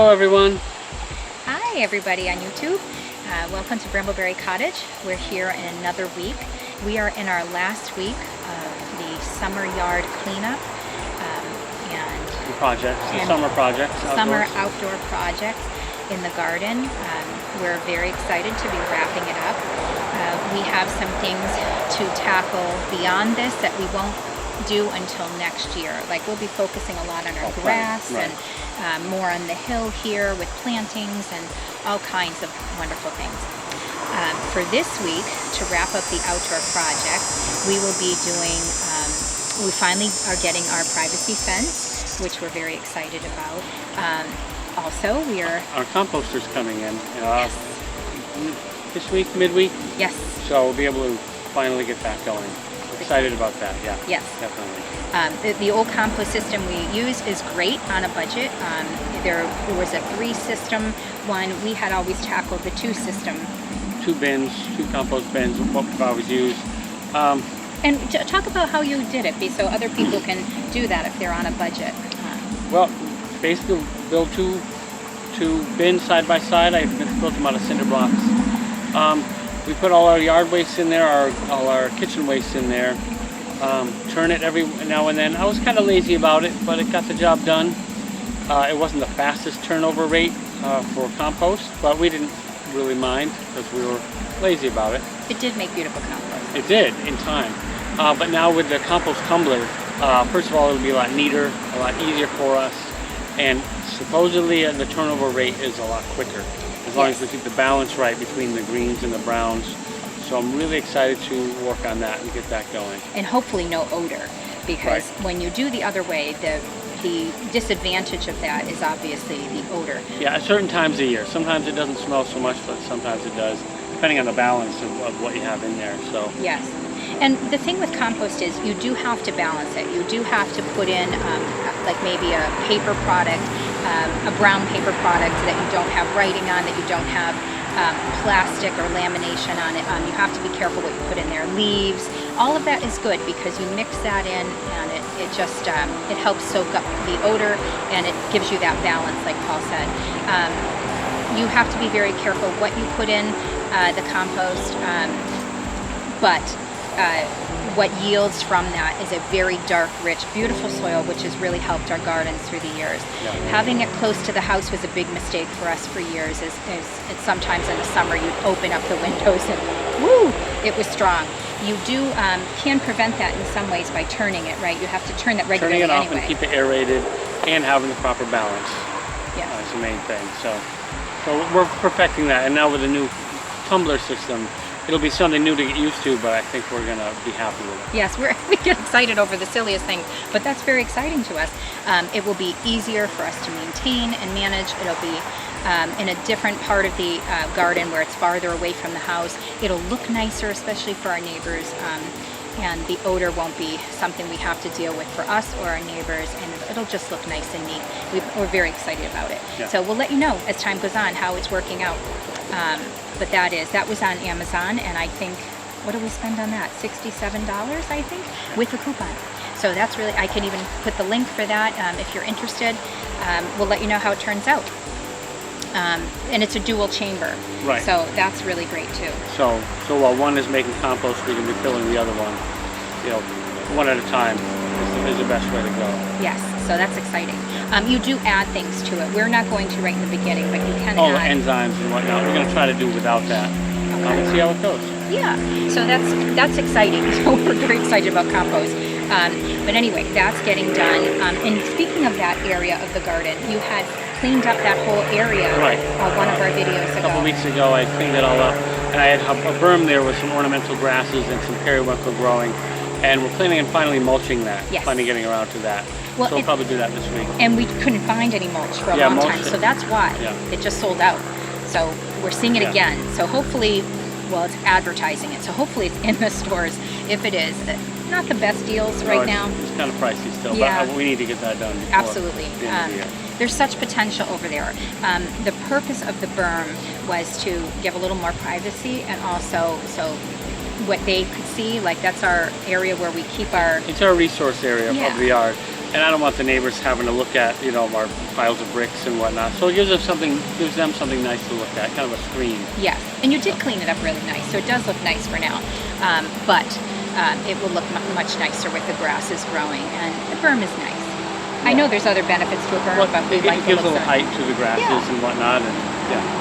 Hello everyone. Hi everybody on YouTube. Welcome to Brambleberry Cottage. We're here in another week. We are in our last week of the summer yard cleanup and summer projects. Summer outdoor projects in the garden. We're very excited to be wrapping it up. We have some things to tackle beyond this that we won't do until next year. Like we'll be focusing a lot on our grass and more on the hill here with plantings and all kinds of wonderful things. For this week, to wrap up the outdoor project, we will be doing, we finally are getting our privacy fence, which we're very excited about. Also, our composter's coming in this week, midweek. Yes. So we'll be able to finally get that going. Excited about that, yeah. Yes. Definitely. The old compost system we use is great on a budget. There was a 3-system one. We had always tackled the 2-system. 2 bins, 2 compost bins, what we've always used. And talk about how you did it, so other people can do that if they're on a budget. Well, basically build two bins side by side. I built them out of cinder blocks. We put all our yard waste in there, all our kitchen waste in there. Turn it every now and then. I was kind of lazy about it, but it got the job done. It wasn't the fastest turnover rate for compost, but we didn't really mind because we were lazy about it. It did make beautiful compost. It did, in time. But now with the Compost Tumbler, first of all, it'll be a lot neater, a lot easier for us, and supposedly the turnover rate is a lot quicker, as long as we keep the balance right between the greens and the browns. So I'm really excited to work on that and get that going. And hopefully no odor, because when you do the other way, the disadvantage of that is obviously the odor. Yeah, at certain times of the year. Sometimes it doesn't smell so much, but sometimes it does, depending on the balance of what you have in there. So yes. And the thing with compost is you do have to balance it. You do have to put in like maybe a paper product, a brown paper product that you don't have writing on, that you don't have plastic or lamination on it. You have to be careful what you put in there. Leaves, all of that is good because you mix that in and it just it helps soak up the odor and it gives you that balance, like Paul said. You have to be very careful what you put in the compost, but what yields from that is a very dark, rich, beautiful soil, which has really helped our gardens through the years. Yeah. Having it close to the house was a big mistake for us for years. Is sometimes in the summer you'd open up the windows and woo, it was strong. You can prevent that in some ways by turning it, right? You have to turn that regularly anyway. Turning it off and keep it aerated and having the proper balance. Yeah, that's the main thing. So we're perfecting that, and now with the new tumbler system, it'll be something new to get used to, but I think we're going to be happy with it. Yes, we get excited over the silliest thing, but that's very exciting to us. It will be easier for us to maintain and manage. It'll be in a different part of the garden where it's farther away from the house. It'll look nicer, especially for our neighbors, and the odor won't be something we have to deal with for us or our neighbors, and it'll just look nice and neat. We're very excited about it. Yeah. So we'll let you know as time goes on how it's working out. But that was on Amazon, and I think, what did we spend on that? $67, I think, with a coupon. So that's really, I can even put the link for that if you're interested. We'll let you know how it turns out. And it's a dual chamber, right? So that's really great too. So while one is making compost, we can be filling the other one, one at a time is the best way to go. Yes, so that's exciting. You do add things to it. We're not going to right in the beginning, but you can add enzymes and whatnot. We're going to try to do without that. And see how it goes. Yeah, so that's exciting. So we're very excited about compost. But anyway, that's getting done. And speaking of that area of the garden, you had cleaned up that whole area one of our videos ago. A couple weeks ago, I cleaned it all up, and I had a berm there with some ornamental grasses and some periwinkle growing, and we're planning on finally mulching that. Yes. Finally getting around to that. Well, so we'll probably do that this week. And we couldn't find any mulch for a long time, so that's why it just sold out. So we're seeing it again. So hopefully, it's advertising it, so hopefully it's in the stores. If it is, not the best deals right now. It's kind of pricey still, but we need to get that done before absolutely. The end of the year. There's such potential over there. The purpose of the berm was to give a little more privacy, and also so what they could see, like that's our area where we keep our... It's our resource area of the yard. and I don't want the neighbors having to look at, you know, our piles of bricks and whatnot. So it gives them something nice to look at, kind of a screen. Yes, and you did clean it up really nice, so it does look nice for now. But it will look much nicer with the grasses growing, and the berm is nice. Yeah. I know there's other benefits to a berm, but we like it gives a little height to the grasses and whatnot, and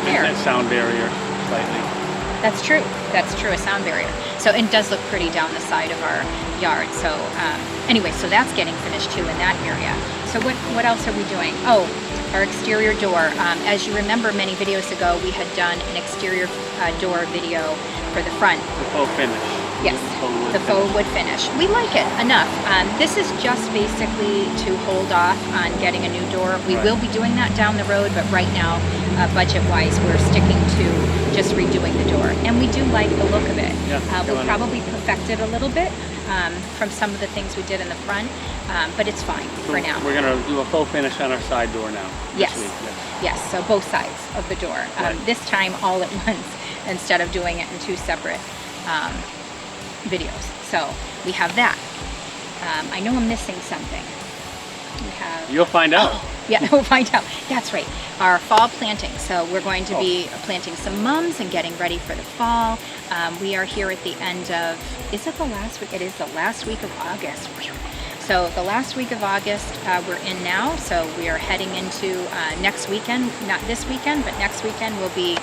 and sound barrier slightly. That's true. That's true, a sound barrier. So it does look pretty down the side of our yard. So anyway, so that's getting finished too in that area. So what else are we doing? Oh, our exterior door. As you remember, many videos ago, we had done an exterior door video for the front. The faux finish. Yes, the faux wood finish. We like it enough. This is just basically to hold off on getting a new door. We will be doing that down the road, but right now, budget-wise, we're sticking to just redoing the door. And we do like the look of it. Yeah, we'll probably perfect it a little bit from some of the things we did in the front, but it's fine for now. We're going to do a faux finish on our side door now. Yes, yes, so both sides of the door. This time all at once instead of doing it in two separate videos. So we have that. I know I'm missing something. We have. You'll find out. Yeah, we'll find out. That's right. Our fall planting. So we're going to be planting some mums and getting ready for the fall. We are here at the end of. Is it the last week? It is the last week of August. So the last week of August we're in now. So we are heading into next weekend. Not this weekend, but next weekend will be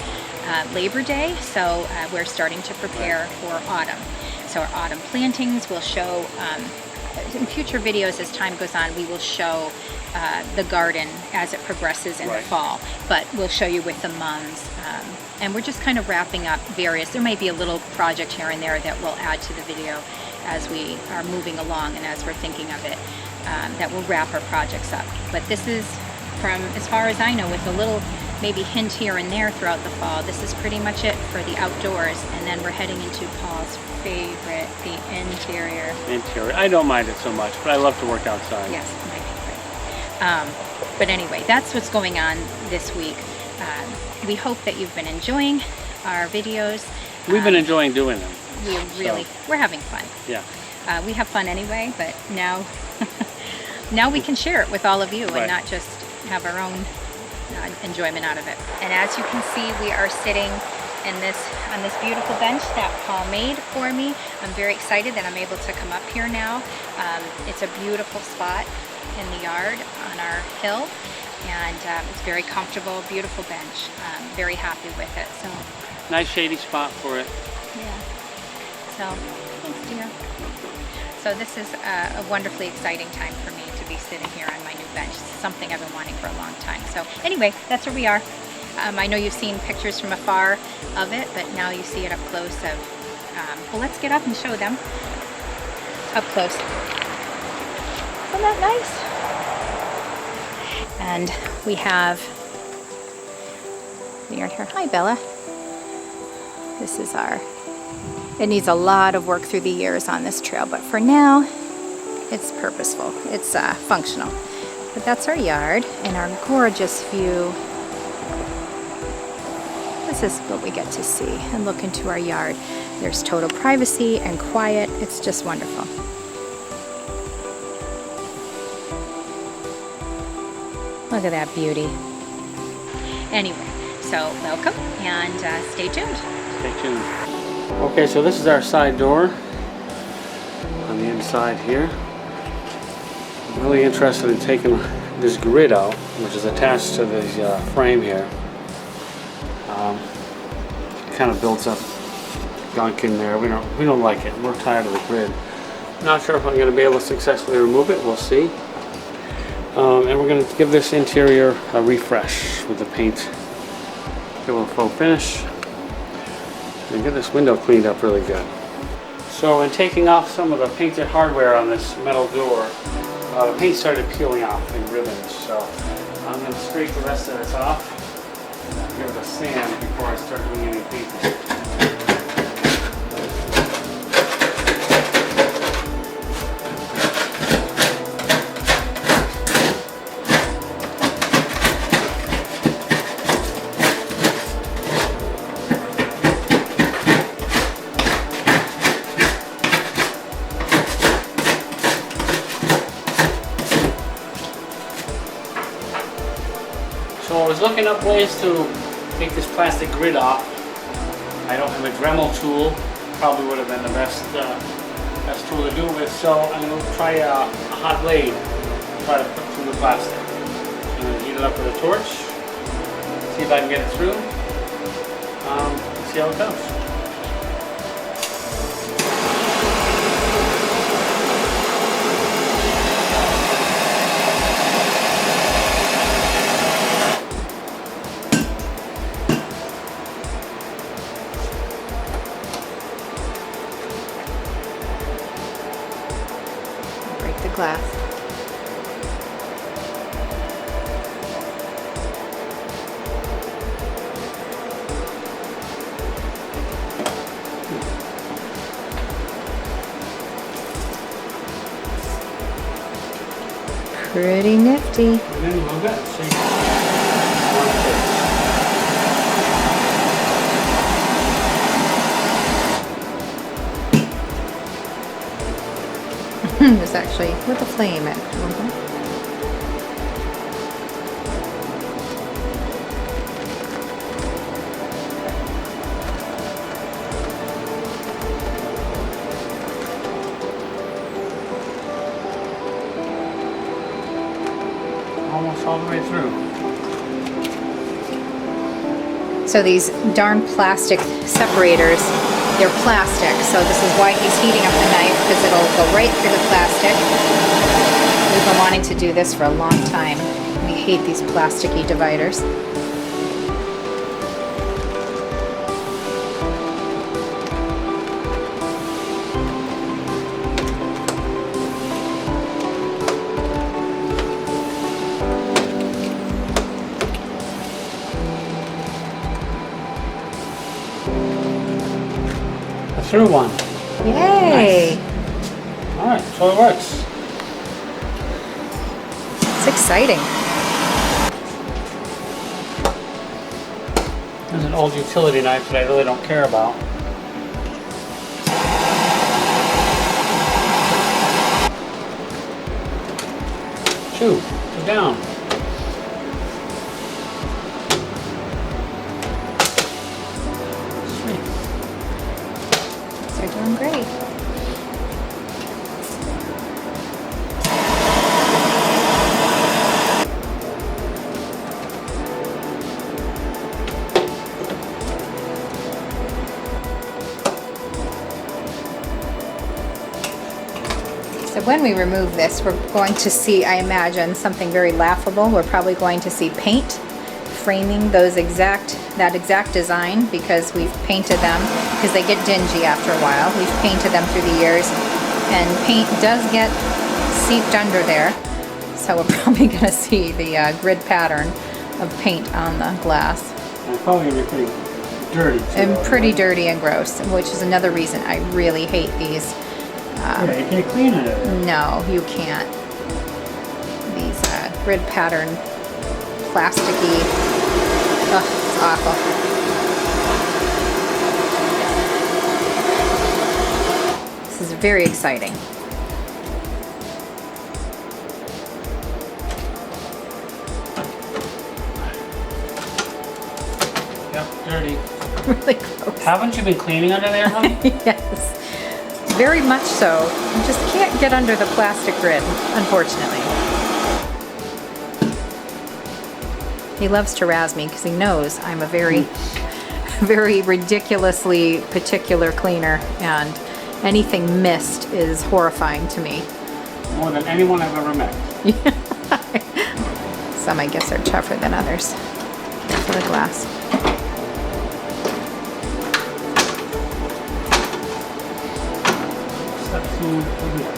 Labor Day. So we're starting to prepare for autumn. So our autumn plantings will show, in future videos as time goes on, we will show the garden as it progresses in the fall, but we'll show you with the mums. And we're just kind of wrapping up various, there may be a little project here and there that we'll add to the video as we are moving along and as we're thinking of it, that will wrap our projects up. But this is, from as far as I know, with a little maybe hint here and there throughout the fall, this is pretty much it for the outdoors. And then we're heading into Paul's favorite, the interior. Interior. I don't mind it so much, but I love to work outside. Yes, my favorite. But anyway, that's what's going on this week. We hope that you've been enjoying our videos. We've been enjoying doing them. We're having fun. Yeah. We have fun anyway, but now, now we can share it with all of you and not just have our own enjoyment out of it. And as you can see, we are sitting on this beautiful bench that Paul made for me. I'm very excited that I'm able to come up here now. It's a beautiful spot in the yard on our hill, and it's very comfortable, beautiful bench. Very happy with it. So nice shady spot for it. Yeah. So thanks, dear. So this is a wonderfully exciting time for me to be sitting here on my new bench. It's something I've been wanting for a long time. So anyway, that's where we are. I know you've seen pictures from afar of it, but now you see it up close. Well, let's get up and show them up close. Isn't that nice? And we have the yard here. Hi, Bella. This is it needs a lot of work through the years on this trail, but for now, it's purposeful. It's functional. But that's our yard and our gorgeous view. This is what we get to see and look into our yard. There's total privacy and quiet. It's just wonderful. Look at that beauty. Anyway, so welcome and stay tuned. Stay tuned. Okay, so this is our side door on the inside here. I'm really interested in taking this grid out, which is attached to the frame here. Kind of builds up gunk in there. We don't like it. We're tired of the grid. Not sure if I'm going to be able to successfully remove it. We'll see. And we're going to give this interior a refresh with the paint. Give a little faux finish. And get this window cleaned up really good. So in taking off some of the painted hardware on this metal door, the paint started peeling off in ribbons. So I'm going to scrape the rest of this off and give it a sand before I start doing any painting. looking up ways to take this plastic grid off. I don't have a Dremel tool. Probably would have been the best tool to do with. So I'm going to try a hot blade. Try to put through the plastic. I'm going to heat it up with a torch. See if I can get it through. See how it goes. Break the glass. Pretty nifty. And then a little bit. See. It's actually with a flame at one point. Almost all the way through. So these darn plastic separators, they're plastic, so this is why he's heating up the knife, because it'll go right through the plastic. We've been wanting to do this for a long time. We hate these plasticky dividers. Through one. Yay! Nice. All right, so it works. It's exciting. There's an old utility knife that I really don't care about. Two down. They're doing great. So when we remove this, we're going to see, I imagine, something very laughable. We're probably going to see paint framing that exact design, because we've painted them, because they get dingy after a while. We've painted them through the years, and paint does get seeped under there. So we're probably going to see the grid pattern of paint on the glass. And it's probably going to be pretty dirty too. And pretty dirty and gross, which is another reason I really hate these. Yeah, you can't clean it. No, you can't. These grid pattern, plasticky, ugh, it's awful. This is very exciting. Yep, dirty. Really gross. Haven't you been cleaning under there, honey? Yes, very much so. You just can't get under the plastic grid, unfortunately. He loves to razz me because he knows I'm a very, very ridiculously particular cleaner, and anything missed is horrifying to me. More than anyone I've ever met. Some, I guess, are tougher than others for the glass. Step two of the glass.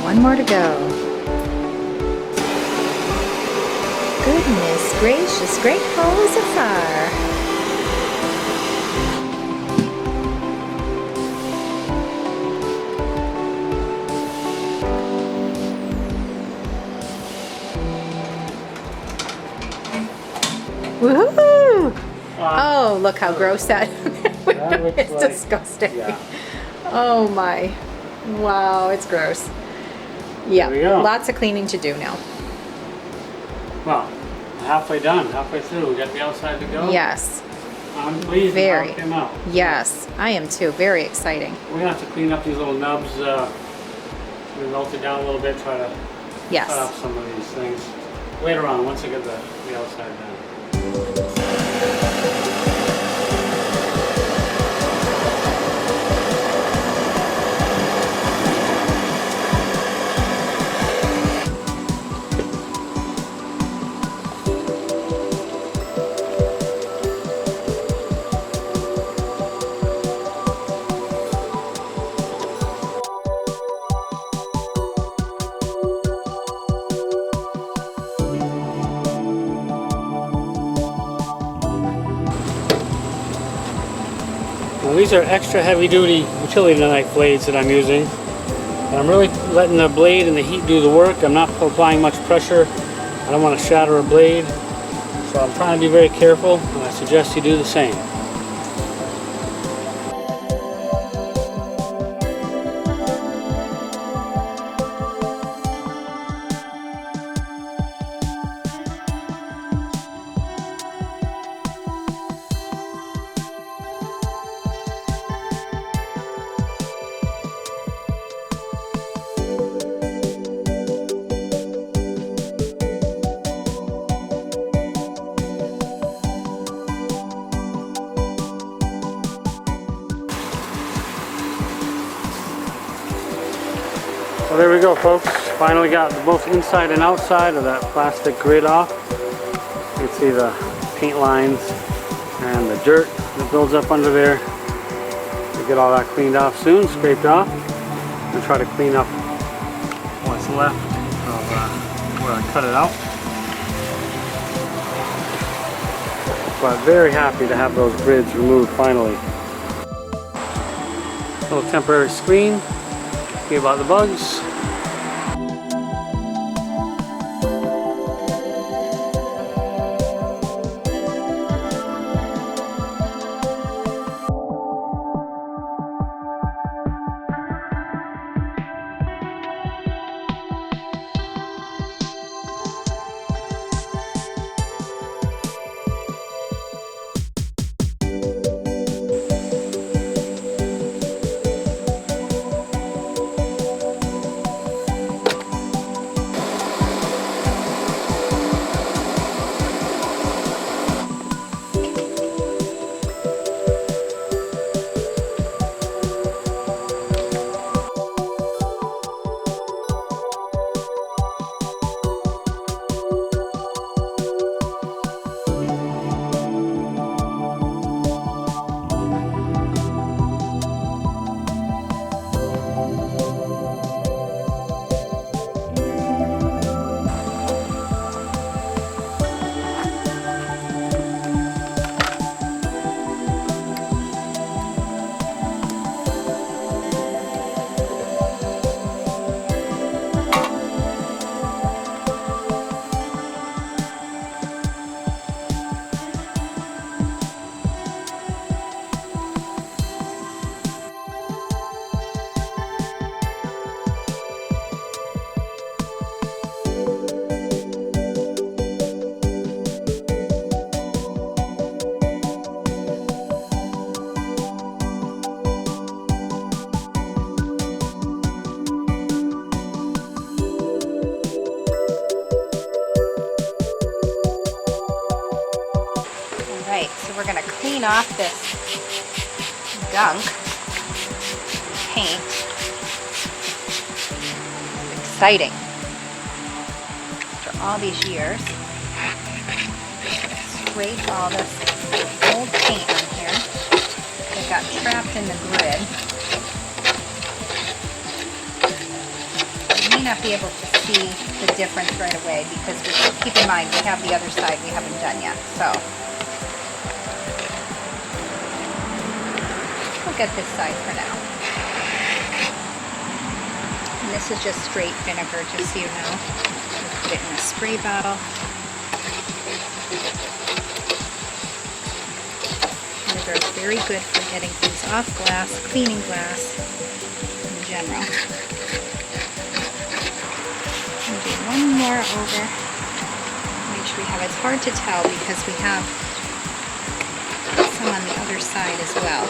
One more to go. Goodness gracious, great balls of fire. Oh, look how gross that. That looks It's like- disgusting. Yeah. Oh my. Wow, it's gross. Yeah, There we go. lots of cleaning to do now. Well, halfway done, halfway through. We got the outside to go. Yes, I'm pleased with how it came out. yes, I am too. Very exciting. We're gonna have to clean up these little nubs. We melt it down a little bit, try to Yes. cut off some of these things later on once I get the outside done. Now these are extra heavy duty utility knife blades that I'm using. And I'm really letting the blade and the heat do the work. I'm not applying much pressure. I don't want to shatter a blade. So I'm trying to be very careful, and I suggest you do the same. Well, there we go, folks. Finally got both inside and outside of that plastic grid off. You can see the paint lines and the dirt that builds up under there. We'll get all that cleaned off soon, scraped off, and try to clean up what's left of where I cut it out. But very happy to have those grids removed finally. Little temporary screen. See about the bugs. So we're going to clean off this gunk, paint. It's exciting. After all these years, scrape all this old paint on here that got trapped in the grid. You may not be able to see the difference right away because keep in mind we have the other side we haven't done yet. So look at this side for now. And this is just straight vinegar, just so you know. Put it in a spray bottle. are very good for getting things off glass, cleaning glass in general. Do one more over. Make sure we have, it's hard to tell because we have some on the other side as well.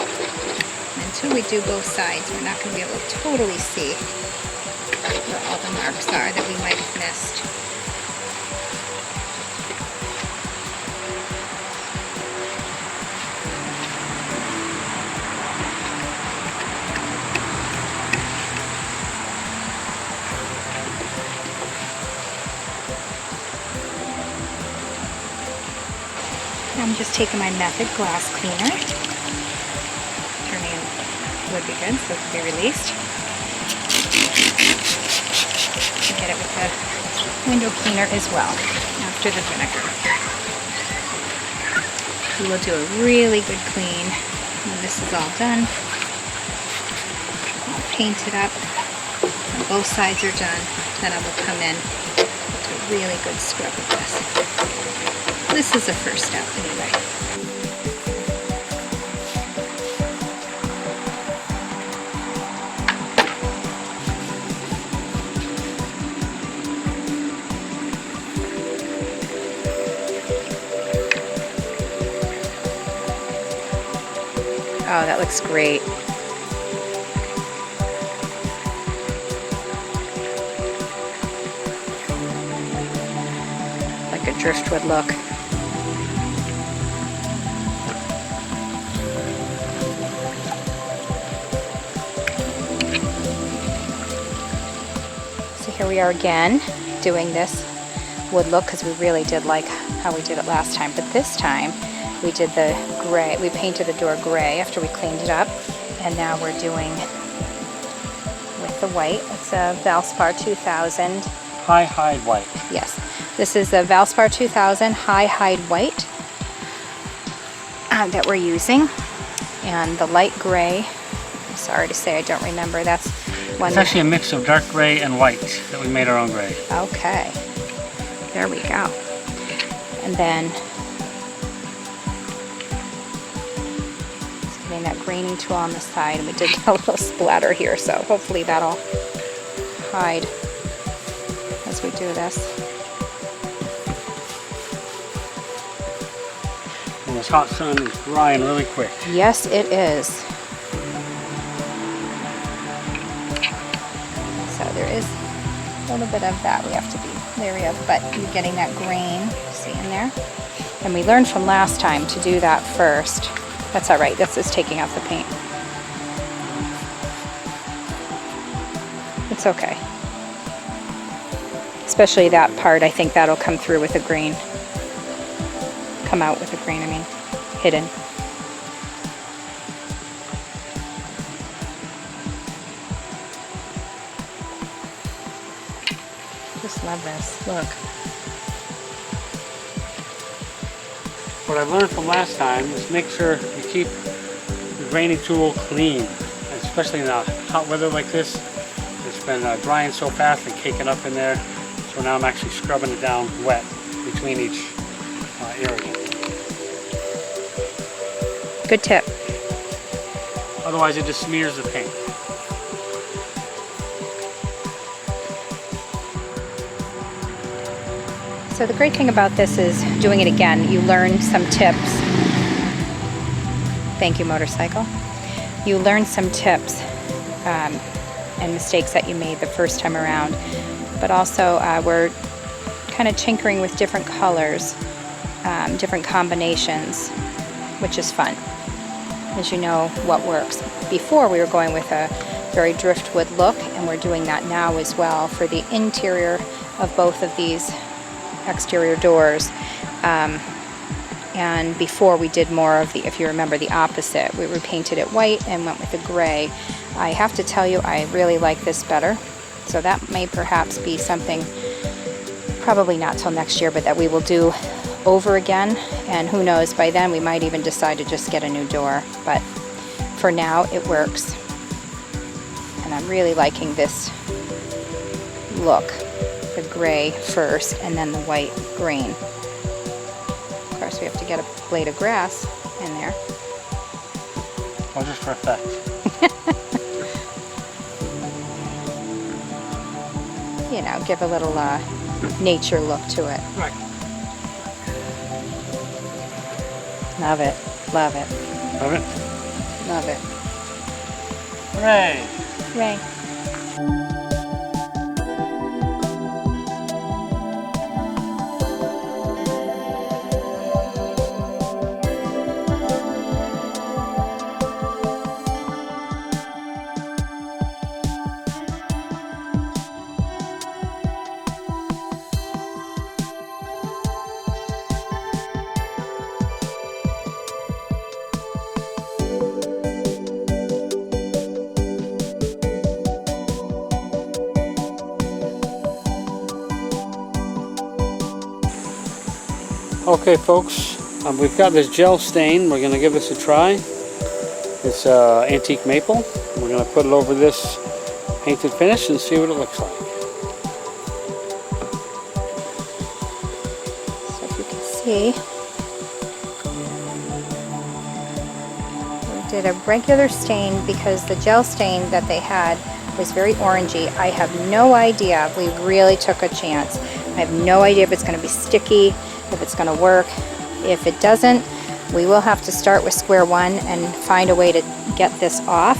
And until we do both sides, we're not going to be able to totally see where all the marks are that we might have missed. I'm just taking my Method glass cleaner, turning it would be good so it can be released. Get it with the window cleaner as well after the vinegar. We will do a really good clean when this is all done. I'll paint it up. When both sides are done, then I will come in with a really good scrub of this. This is the first step anyway. Oh, that looks great. Like a driftwood look. Here we are again doing this wood look because we really did like how we did it last time, but this time we did the gray. We painted the door gray after we cleaned it up, and now we're doing with the white. It's a Valspar 2000 High Hide White. Yes, this is the Valspar 2000 High Hide White that we're using, and the light gray. I'm sorry to say I don't remember. That's It's actually a mix of dark gray and white that we made our own gray. Okay, there we go. And then just getting that graining tool on the side, and we did a little splatter here, so hopefully that'll hide as we do this. And this hot sun is drying really quick. Yes, it is. So there is a little bit of that we have to be leery of, but you're getting that grain, see in there? And we learned from last time to do that first. That's all right, this is taking off the paint. It's okay. Especially that part, I think that'll come through with the green. Come out with the green, I mean, hidden. Just love this, look. What I've learned from last time is make sure you keep the graining tool clean, especially in a hot weather like this. It's been drying so fast and caking up in there, so now I'm actually scrubbing it down wet between each area. Good tip. Otherwise it just smears the paint. So the great thing about this is doing it again. You learn some tips. Thank you, motorcycle. You learn some tips and mistakes that you made the first time around. But also we're kind of tinkering with different colors, different combinations, which is fun, as you know what works. Before we were going with a very driftwood look, and we're doing that now as well for the interior of both of these exterior doors. And before we did more of the, if you remember, the opposite. We repainted it white and went with the gray. I have to tell you, I really like this better. So that may perhaps be something, probably not till next year, but that we will do over again. And who knows, by then we might even decide to just get a new door. But for now, it works. And I'm really liking this look. The gray first and then the white green. Of course we have to get a blade of grass in there. Or just for effect? You know, give a little nature look to it. Right. Love it. Love it. Love it? Love it. Hooray! Ray. Okay folks, we've got this gel stain. We're going to give this a try. It's antique maple. We're going to put it over this painted finish and see what it looks like. So if you can see, we did a regular stain because the gel stain that they had was very orangey. I have no idea. We really took a chance. I have no idea if it's going to be sticky, if it's going to work. If it doesn't, we will have to start with square one and find a way to get this off.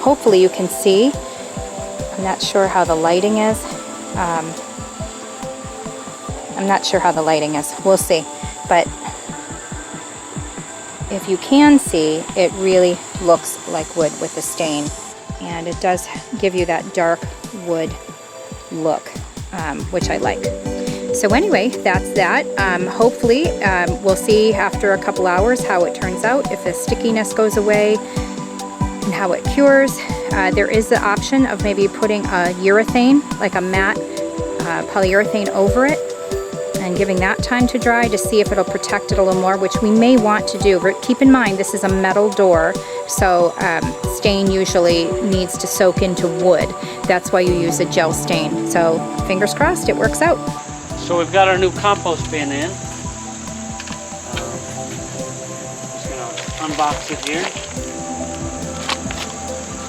Hopefully you can see. I'm not sure how the lighting is. I'm not sure how the lighting is. We'll see. But if you can see, it really looks like wood with the stain. And it does give you that dark wood look, which I like. So anyway, that's that. Hopefully, we'll see after a couple hours how it turns out, if the stickiness goes away and how it cures. There is the option of maybe putting a urethane, like a matte polyurethane over it, and giving that time to dry to see if it'll protect it a little more, which we may want to do. But keep in mind, this is a metal door, so stain usually needs to soak into wood. That's why you use a gel stain. So fingers crossed it works out. So we've got our new compost bin in. Just gonna unbox it here.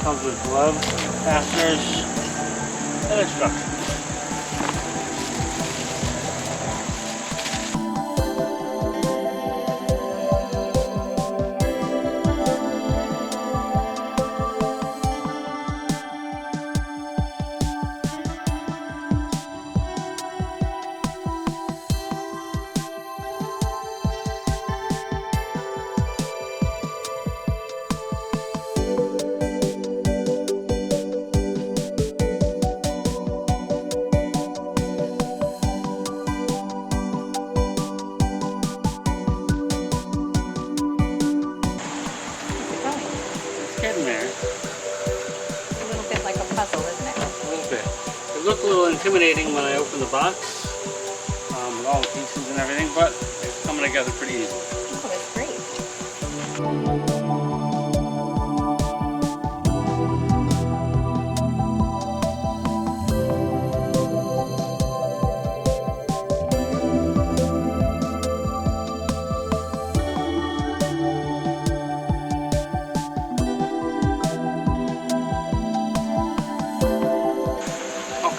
Comes with gloves, fasteners, and instructions. Getting there. A little bit like a puzzle, isn't it? A little bit. It looked a little intimidating when I opened the box, with all the pieces and everything, but it's coming together pretty easily. Oh, that's great.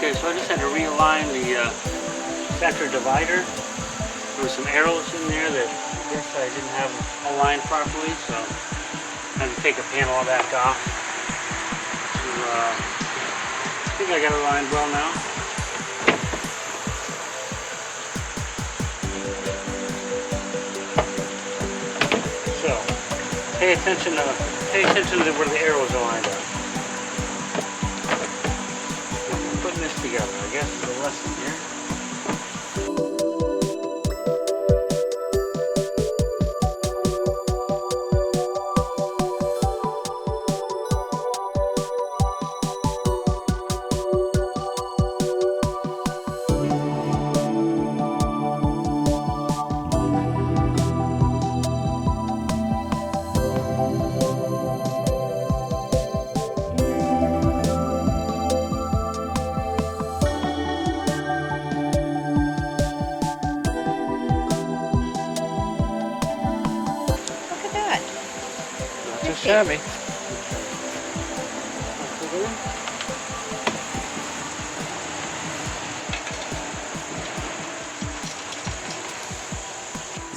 Okay, so I just had to realign the center divider. There were some arrows in there that I guess I didn't have aligned properly, so I had to take a panel back off. I think I got it aligned well now. So, pay attention to where the arrows are lined up. Putting this together, I guess, is a lesson here. shabby.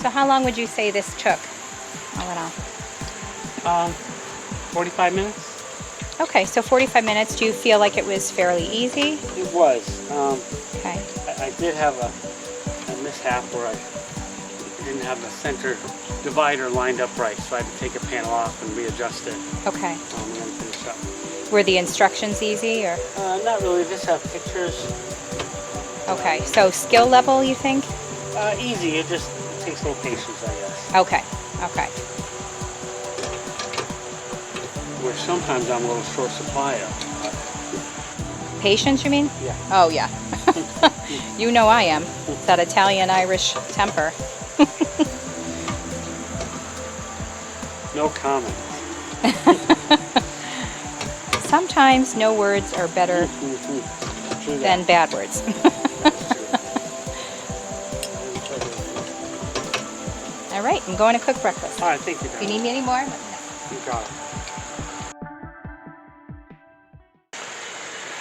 So how long would you say this took? All in all. 45 minutes. Okay, so 45 minutes. Do you feel like it was fairly easy? It was. Okay. I did have a mishap where I didn't have the center divider lined up right, so I had to take a panel off and readjust it. Okay. And then finish up. Were the instructions easy, or? Not really. Just have pictures. Okay. So skill level, you think? Easy. It takes a little patience, I guess. Okay. Okay. Where sometimes I'm a little short supply of. Patience, you mean? Yeah. Oh, yeah. You know I am. That Italian-Irish temper. No comment. Sometimes no words are better than bad words. All right, I'm going to cook breakfast. All right, thank you. If you need me anymore, let me know. You got it.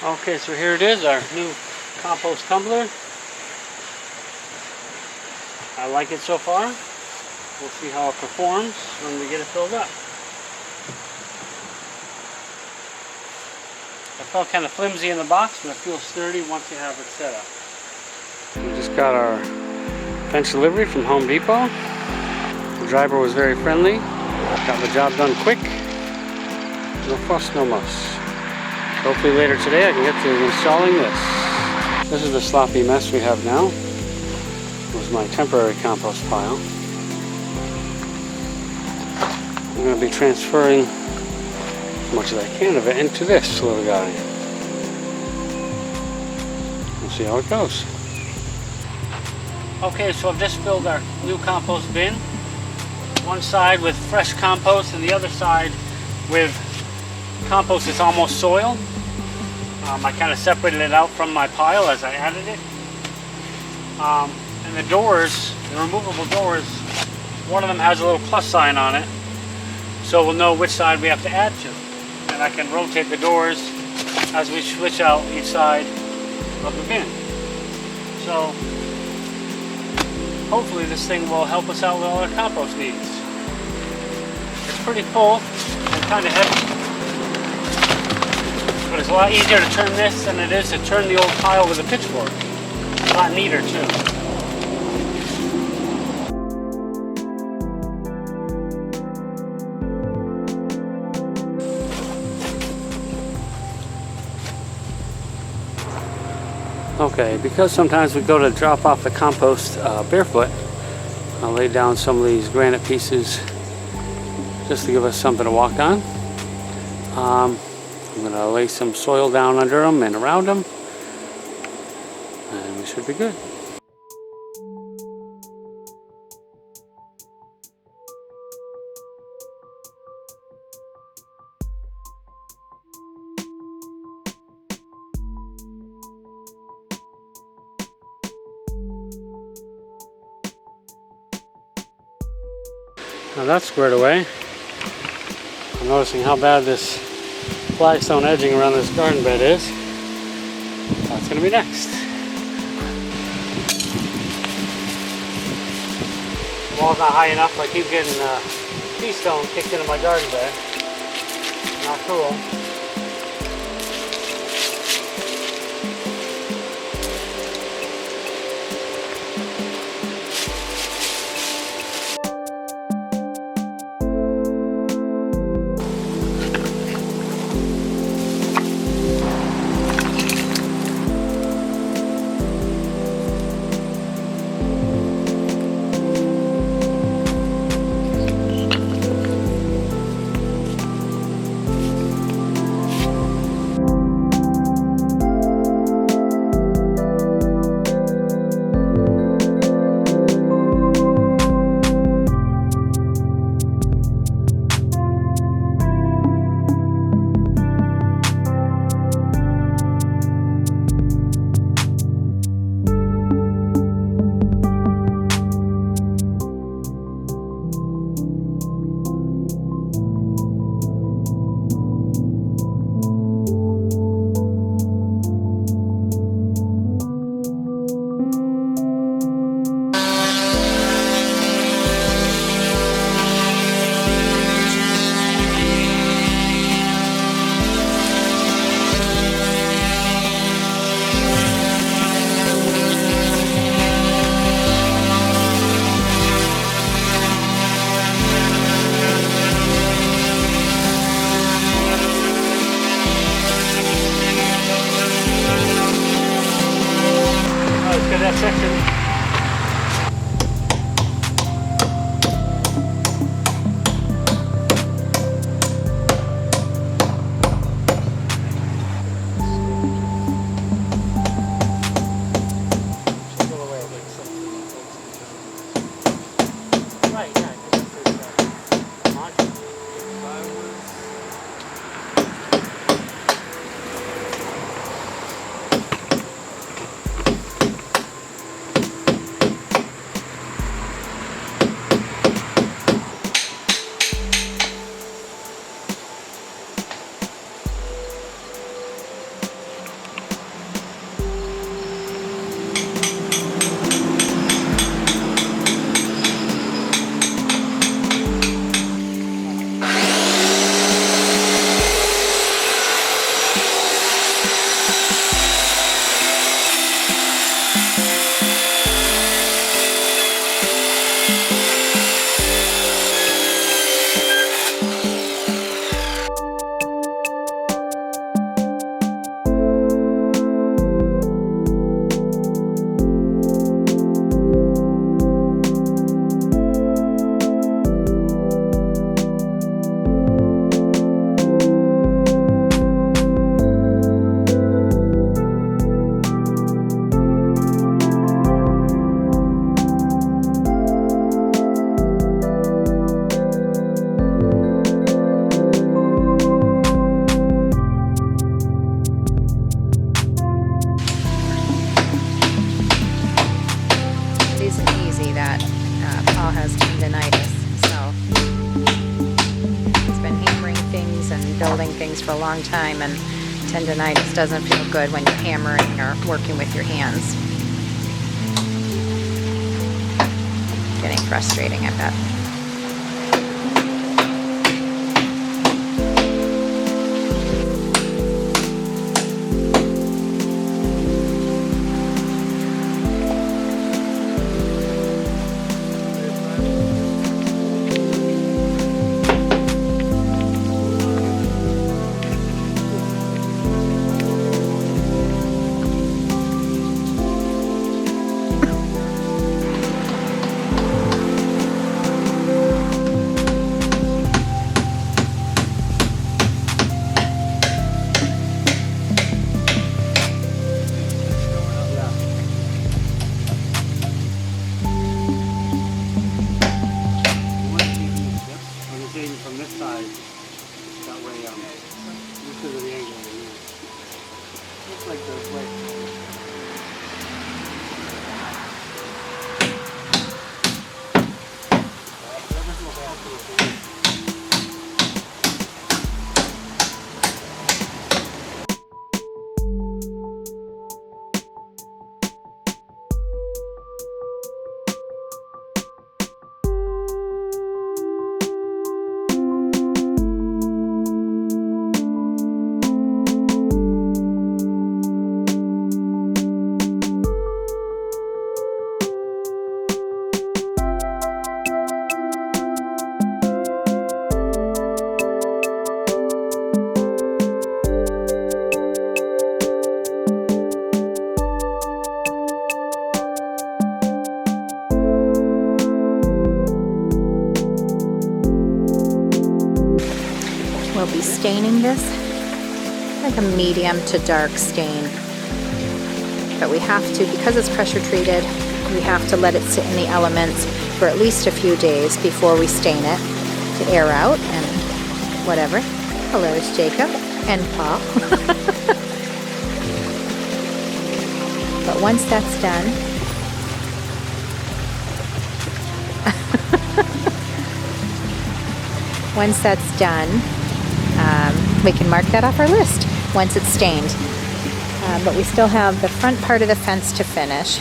Okay, so here it is, our new compost tumbler. I like it so far. We'll see how it performs when we get it filled up. It felt kind of flimsy in the box, but it feels sturdy once you have it set up. We just got our bench delivery from Home Depot. The driver was very friendly. Got the job done quick. No fuss, no muss. Hopefully later today I can get to installing this. This is the sloppy mess we have now. It was my temporary compost pile. I'm going to be transferring as much as I can of it into this little guy. We'll see how it goes. Okay, so I've just filled our new compost bin. One side with fresh compost and the other side with compost that's almost soil. I kind of separated it out from my pile as I added it. And the doors, the removable doors, one of them has a little plus sign on it, so we'll know which side we have to add to. And I can rotate the doors as we switch out each side of the bin. So hopefully this thing will help us out with all our compost needs. It's pretty full and kind of heavy. But it's a lot easier to turn this than it is to turn the old pile with a pitchfork. It's a lot neater too. Okay, because sometimes we go to drop off the compost barefoot, I'll lay down some of these granite pieces just to give us something to walk on. I'm going to lay some soil down under them and around them, and we should be good. Now that's squared away. I'm noticing how bad this flagstone edging around this garden bed is. That's going to be next. The wall's not high enough, I keep getting pea stone kicked into my garden bed. Not cool. it's got that section. For a long time, and tendonitis doesn't feel good when you're hammering or working with your hands. Getting frustrating, I bet. We'll be staining this like a medium to dark stain. But we have to, because it's pressure treated, we have to let it sit in the elements for at least a few days before we stain it to air out and whatever. Hello, there's Jacob and Paul. But once that's done, we can mark that off our list once it's stained. But we still have the front part of the fence to finish.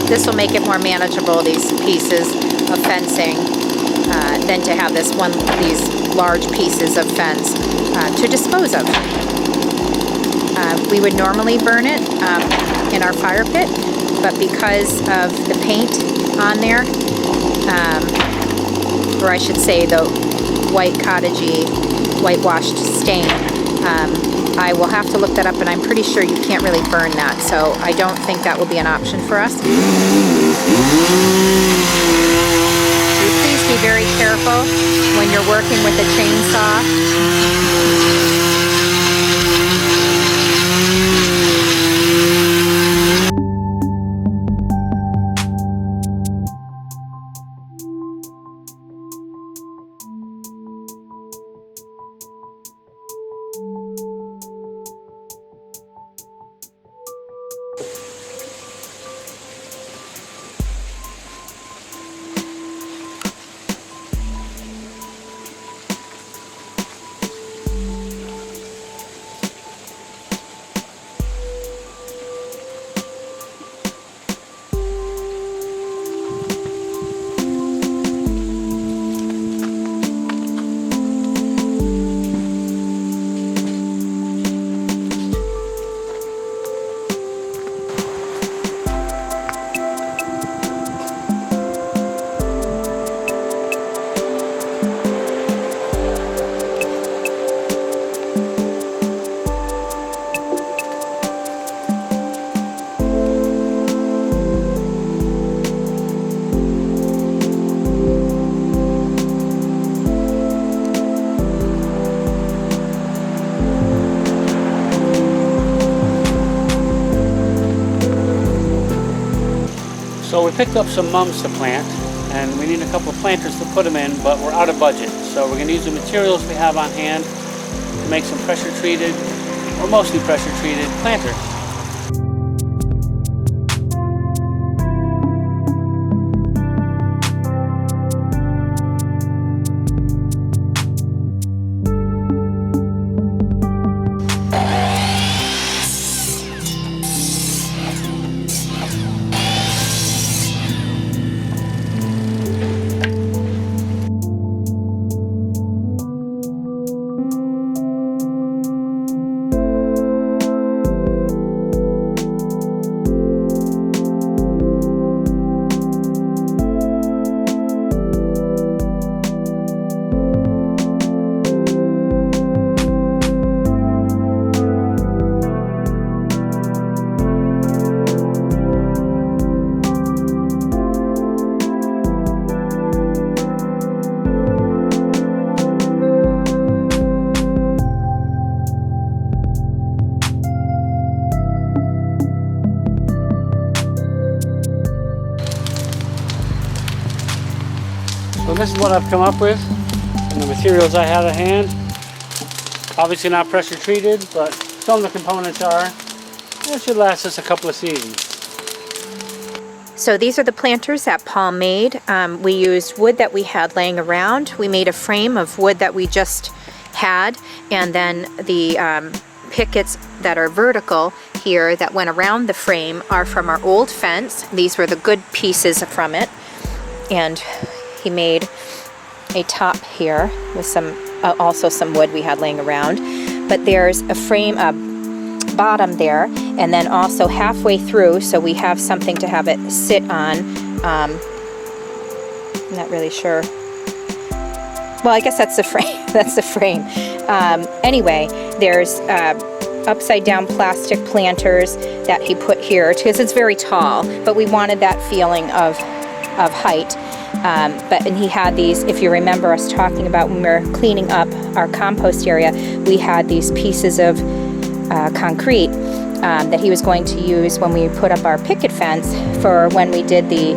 This will make it more manageable, these pieces of fencing, than to have these large pieces of fence to dispose of. We would normally burn it in our fire pit, but because of the paint on there, or I should say the white cottagey whitewashed stain. I will have to look that up, and I'm pretty sure you can't really burn that, so I don't think that will be an option for us. So please be very careful when you're working with a chainsaw. So we picked up some mums to plant, and we need a couple of planters to put them in, but we're out of budget. So we're going to use the materials we have on hand to make some pressure treated, or mostly pressure treated, planters. So this is what I've come up with, and the materials I had at hand. Obviously not pressure treated, but some of the components are. It should last us a couple of seasons. So these are the planters that Paul made. We used wood that we had laying around. We made a frame of wood that we just had, and then the pickets that are vertical here that went around the frame are from our old fence. These were the good pieces from it, and he made a top here with some also some wood we had laying around. But there's a frame, a bottom there, and then also halfway through, so we have something to have it sit on. I'm not really sure. Well, I guess that's the frame. That's the frame. Anyway, there's upside down plastic planters that he put here because it's very tall, but we wanted that feeling of height. And he had these, if you remember us talking about when we were cleaning up our compost area, we had these pieces of concrete that he was going to use when we put up our picket fence for when we did the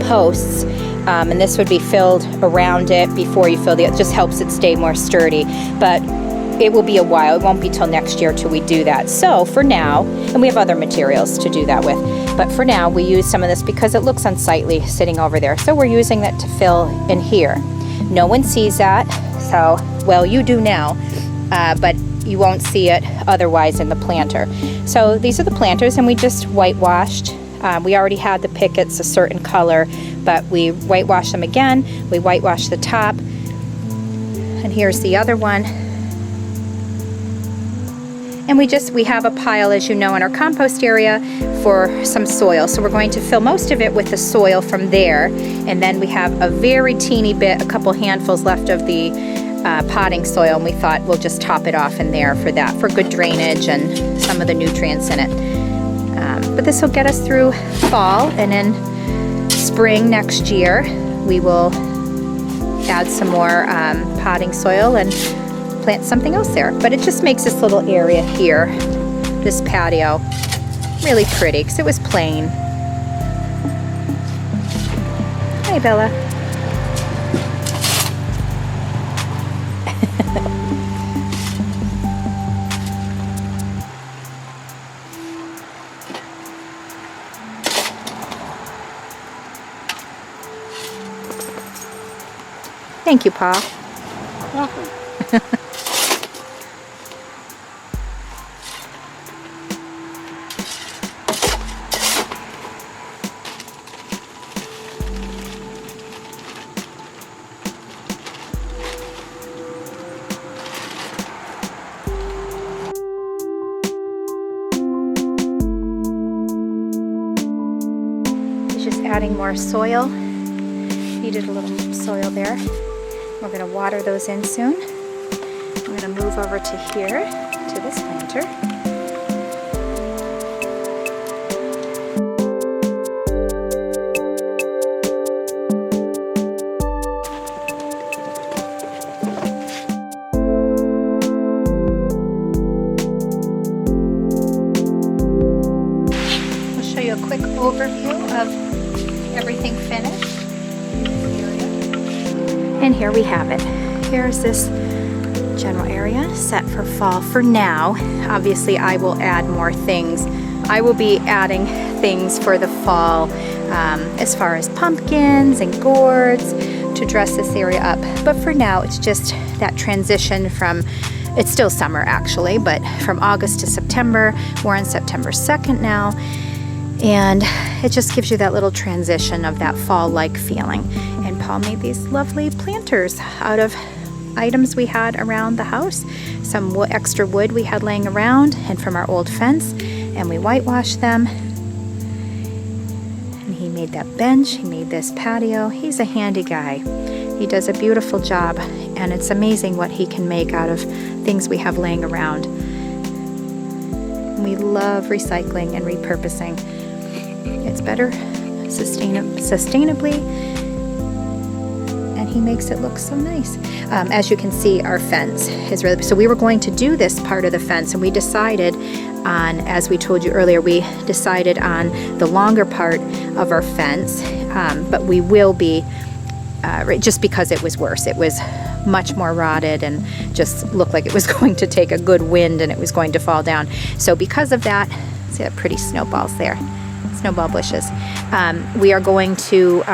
posts. And this would be filled around it before you fill it. It just helps it stay more sturdy. But it will be a while. It won't be till next year till we do that. So for now, and we have other materials to do that with, but for now we use some of this because it looks unsightly sitting over there. So we're using that to fill in here. No one sees that, so, well, you do now, but you won't see it otherwise in the planter. So these are the planters, and we just whitewashed. We already had the pickets a certain color, but we whitewashed them again. We whitewashed the top, and here's the other one. And we have a pile, as you know, in our compost area for some soil. So we're going to fill most of it with the soil from there. And then we have a very teeny bit, a couple handfuls left of the potting soil. And we thought we'll just top it off in there for that, for good drainage and some of the nutrients in it. But this will get us through fall, and in spring next year, we will add some more potting soil and plant something else there. But it just makes this little area here, this patio, really pretty because it was plain. Hi, Bella. Thank you, Pa. Welcome. Just adding more soil. Needed a little soil there. We're going to water those in soon. I'm going to move over to here, to this planter. I'll show you a quick overview of everything finished. And here we have it. Here's this general area set for fall for now. Obviously, I will add more things. I will be adding things for the fall as far as pumpkins and gourds to dress this area up. But for now, it's just that transition from, it's still summer actually, but from August to September. We're on September 2nd now. And it just gives you that little transition of that fall-like feeling. And Paul made these lovely planters out of items we had around the house. Some extra wood we had laying around and from our old fence. And we whitewashed them. And he made that bench, he made this patio. He's a handy guy. He does a beautiful job. And it's amazing what he can make out of things we have laying around. We love recycling and repurposing. It's better sustainably, and he makes it look so nice. As you can see, our fence is really, so we were going to do this part of the fence, and we decided on, as we told you earlier, we decided on the longer part of our fence, but we will be, just because it was worse. It was much more rotted and just looked like it was going to take a good wind and it was going to fall down. So because of that, see that pretty snowballs there? Snowball bushes. We are going to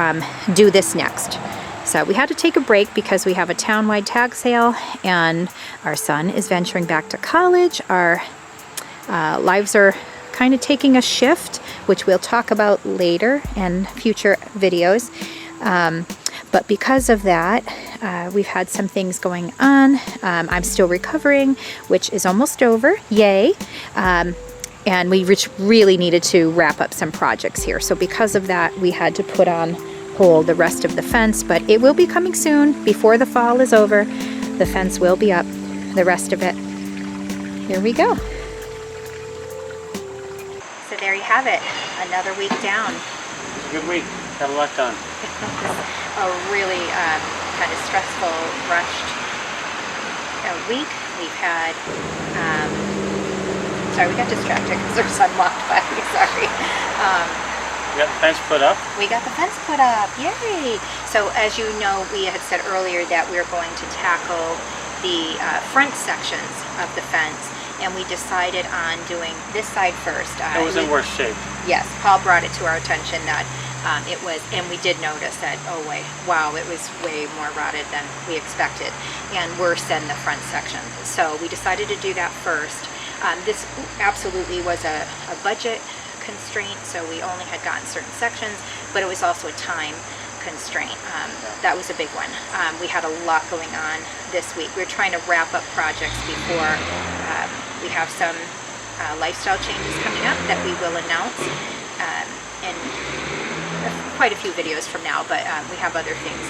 do this next. So we had to take a break because we have a town-wide tag sale and our son is venturing back to college. Our lives are kind of taking a shift, which we'll talk about later in future videos. But because of that, we've had some things going on. I'm still recovering, which is almost over. Yay. And we really needed to wrap up some projects here. So because of that, we had to put on hold the rest of the fence, but it will be coming soon. Before the fall is over, the fence will be up, the rest of it. Here we go. So there you have it, another week down. It's a good week, got a lot done. A really kind of stressful, rushed week. We've had, sorry, we got distracted because our son walked by. Sorry. We got the fence put up. We got the fence put up. Yay! So as you know, we had said earlier that we were going to tackle the front sections of the fence, and we decided on doing this side first. It was in worse shape. Yes, Paul brought it to our attention that it was, and we did notice that, oh wait, wow, it was way more rotted than we expected and worse than the front section. So we decided to do that first. This absolutely was a budget constraint, so we only had gotten certain sections, but it was also a time constraint. That was a big one. We had a lot going on this week. We were trying to wrap up projects before We have some lifestyle changes coming up that we will announce in quite a few videos from now, but we have other things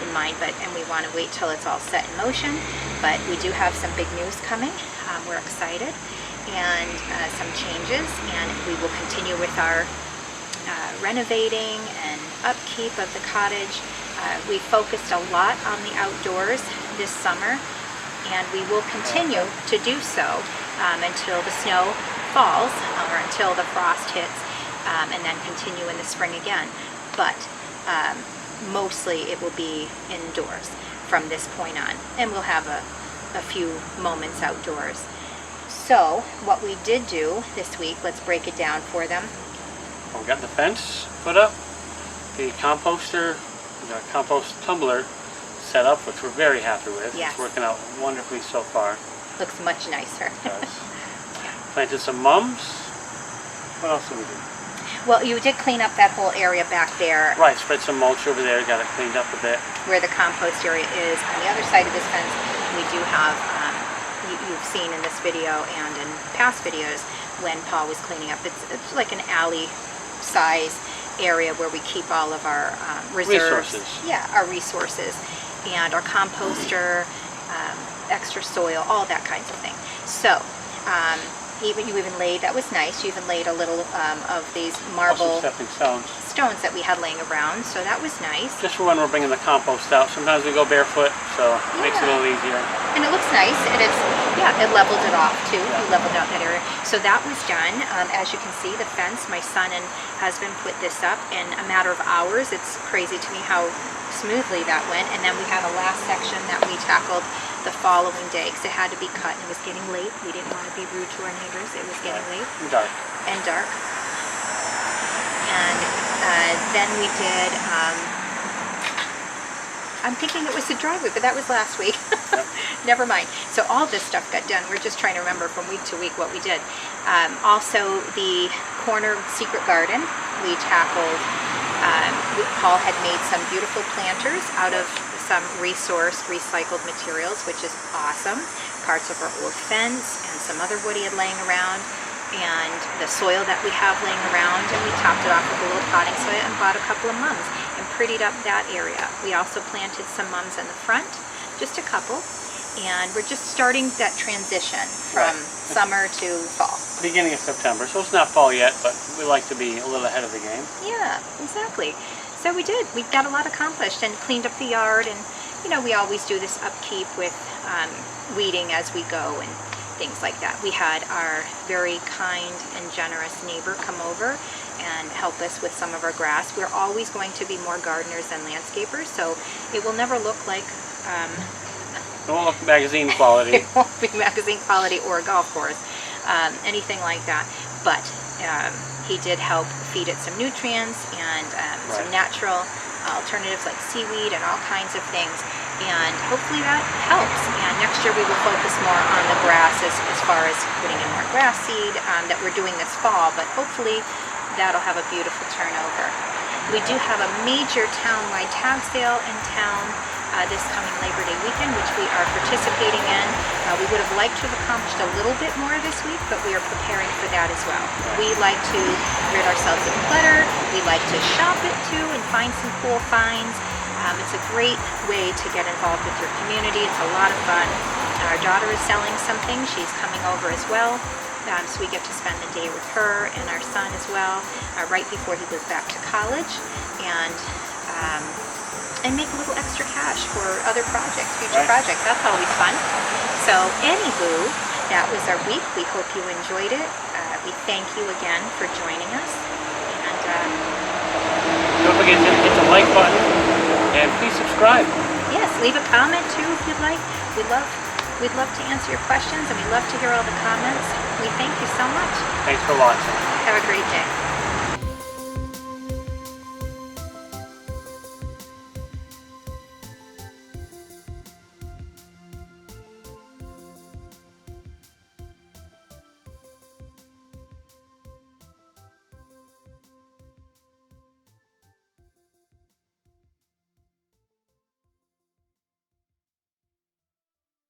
in mind, and we want to wait till it's all set in motion. But we do have some big news coming. We're excited, and some changes, and we will continue with our renovating and upkeep of the cottage. We focused a lot on the outdoors this summer, and we will continue to do so until the snow falls or until the frost hits, and then continue in the spring again. But mostly it will be indoors from this point on, and we'll have a few moments outdoors. So what we did do this week, let's break it down for them. We got the fence put up, the composter, the compost tumbler set up, which we're very happy with. Yes. It's working out wonderfully so far. Looks much nicer. It does. Planted some mums. What else did we do? Well, you did clean up that whole area back there. Right, spread some mulch over there, got it cleaned up a bit. Where the compost area is. On the other side of this fence, we do have, you've seen in this video and in past videos, when Paul was cleaning up, it's like an alley size area where we keep all of our reserves. Resources. Yeah, our resources. And our composter, extra soil, all that kinds of thing. So, you even laid, that was nice, you even laid a little of these marble stepping stones that we had laying around, so that was nice. Just for when we're bringing the compost out. Sometimes we go barefoot, so it makes it a little easier. And it looks nice, and it's, it leveled it off too. Yeah. We leveled out that area. So that was done. As you can see, the fence, my son and husband put this up in a matter of hours. It's crazy to me how smoothly that went. And then we had a last section that we tackled the following day because it had to be cut and it was getting late. We didn't want to be rude to our neighbors. It was getting late. And dark. And then we did, I'm thinking it was the driveway, but that was last week. Yep. Never mind. So all this stuff got done. We're just trying to remember from week to week what we did. Also, the corner secret garden, we tackled. Paul had made some beautiful planters out of some recycled materials, which is awesome. Parts of our old fence and some other wood he had laying around, and the soil that we have laying around, and we topped it off with a little potting soil and bought a couple of mums and prettied up that area. We also planted some mums in the front, just a couple, and we're just starting that transition from summer to fall. Beginning of September, so it's not fall yet, but we like to be a little ahead of the game. Yeah, exactly. So we did. We got a lot accomplished and cleaned up the yard, and we always do this upkeep with weeding as we go and things like that. We had our very kind and generous neighbor come over and help us with some of our grass. We're always going to be more gardeners than landscapers, so it will never look like It won't look magazine quality. it won't be magazine quality or golf course, anything like that. But he did help feed it some nutrients and some natural alternatives like seaweed and all kinds of things. And hopefully that helps. And next year we will focus more on the grass as far as putting in more grass seed that we're doing this fall. But hopefully that'll have a beautiful turnover. We do have a major town-wide tag sale in town this coming Labor Day weekend, which we are participating in. We would have liked to have accomplished a little bit more this week, but we are preparing for that as well. We like to rid ourselves of clutter. We like to shop it too and find some cool finds. It's a great way to get involved with your community. It's a lot of fun. Our daughter is selling something. She's coming over as well. So we get to spend the day with her and our son as well, right before he goes back to college, and make a little extra cash for other projects, future projects. That's always fun. So anywho, that was our week. We hope you enjoyed it. We thank you again for joining us. And don't forget to hit the like button and please subscribe. Yes, leave a comment too if you'd like. We'd love to answer your questions, and we love to hear all the comments. We thank you so much. Thanks for watching. Have a great day.